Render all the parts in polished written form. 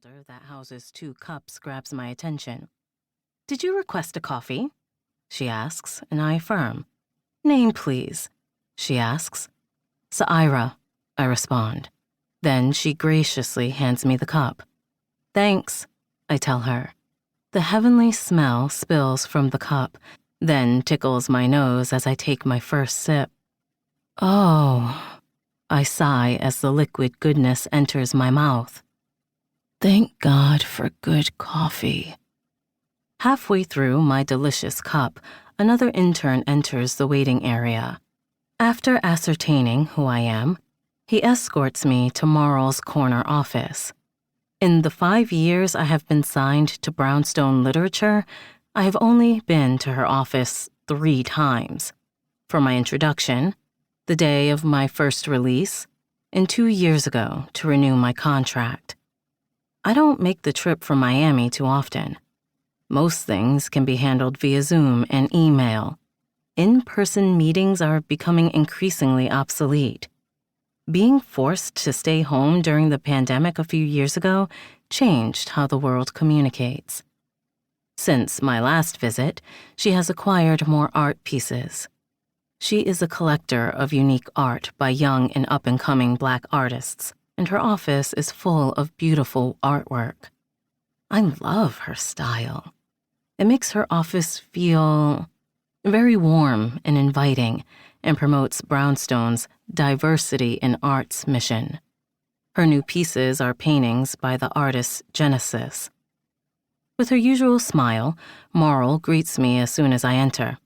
holder that houses 2 cups grabs my attention. "Did you request a coffee?" she asks, and I affirm. "Name, please," she asks. "Saira," I respond. Then she graciously hands me the cup. "Thanks," I tell her. The heavenly smell spills from the cup, then tickles my nose as I take my first sip. "Oh," I sigh as the liquid goodness enters my mouth. Thank God for good coffee. Halfway through my delicious cup, another intern enters the waiting area. After ascertaining who I am, he escorts me to Marl's corner office. In the 5 years I have been signed to Brownstone Literature, I have only been to her office 3 times. For my introduction, the day of my first release, and 2 years ago to renew my contract. I don't make the trip from Miami too often. Most things can be handled via Zoom and email. In-person meetings are becoming increasingly obsolete. Being forced to stay home during the pandemic a few years ago changed how the world communicates. Since my last visit, she has acquired more art pieces. She is a collector of unique art by young and up-and-coming Black artists, and her office is full of beautiful artwork. I love her style. It makes her office feel very warm and inviting and promotes Brownstone's diversity in arts mission. Her new pieces are paintings by the artist Genesis. With her usual smile, Marl greets me as soon as I enter.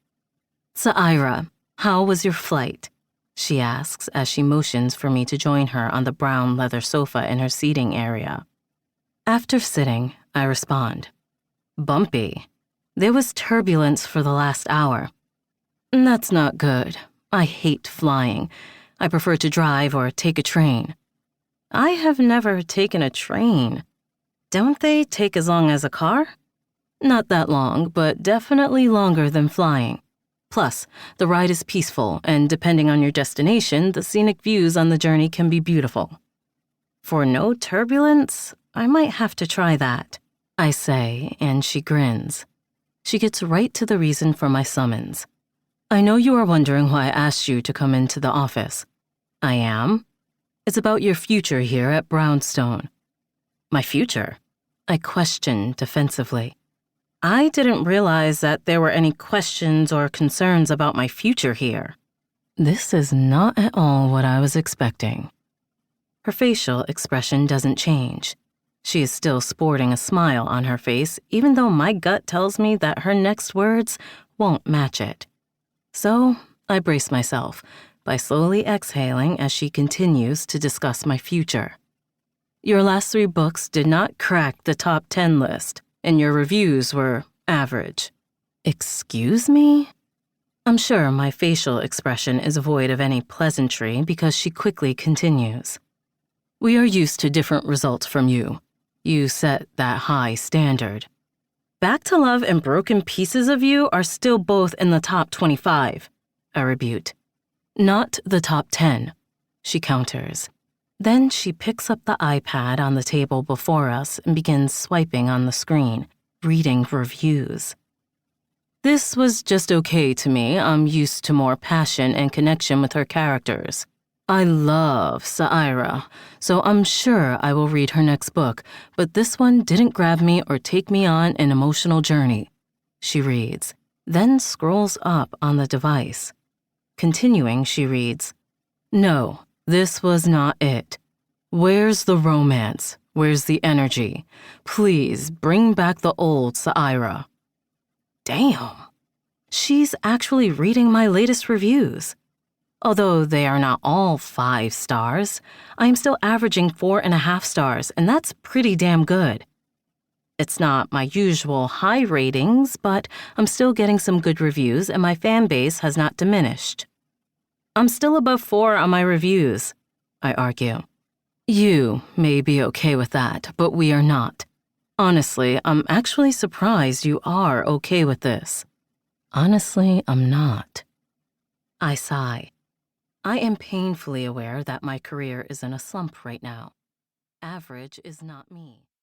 "Saira, how was your flight?" she asks as she motions for me to join her on the brown leather sofa in her seating area. After sitting, I respond, "Bumpy. There was turbulence for the last hour." "That's not good. I hate flying. I prefer to drive or take a train." "I have never taken a train. Don't they take as long as a car?" "Not that long, but definitely longer than flying. Plus, the ride is peaceful, and depending on your destination, the scenic views on the journey can be beautiful." "For no turbulence, I might have to try that," I say, and she grins. She gets right to the reason for my summons. "I know you are wondering why I asked you to come into the office." "I am. It's about your future here at Brownstone." "My future?" I question defensively. I didn't realize that there were any questions or concerns about my future here. This is not at all what I was expecting. Her facial expression doesn't change. She is still sporting a smile on her face, even though my gut tells me that her next words won't match it. So I brace myself by slowly exhaling as she continues to discuss my future. "Your last 3 books did not crack the top 10 list, and your reviews were average." "Excuse me?" I'm sure my facial expression is void of any pleasantry because she quickly continues. "We are used to different results from you. You set that high standard. Back to Love and Broken Pieces of You are still both in the top 25, I rebut. "Not the top 10, she counters. Then she picks up the iPad on the table before us and begins swiping on the screen, reading reviews. "This was just okay to me. I'm used to more passion and connection with her characters. I love Saira, so I'm sure I will read her next book, but this one didn't grab me or take me on an emotional journey," she reads, then scrolls up on the device. Continuing, she reads, "No, this was not it. Where's the romance? Where's the energy? Please bring back the old Saira." Damn. She's actually reading my latest reviews. Although they are not all 5 stars, I am still averaging 4.5 stars, and that's pretty damn good. It's not my usual high ratings, but I'm still getting some good reviews, and my fan base has not diminished. I'm still above 4 on my reviews, I argue. You may be okay with that, but we are not. Honestly, I'm actually surprised you are okay with this. Honestly, I'm not. I sigh. I am painfully aware that my career is in a slump right now. Average is not me.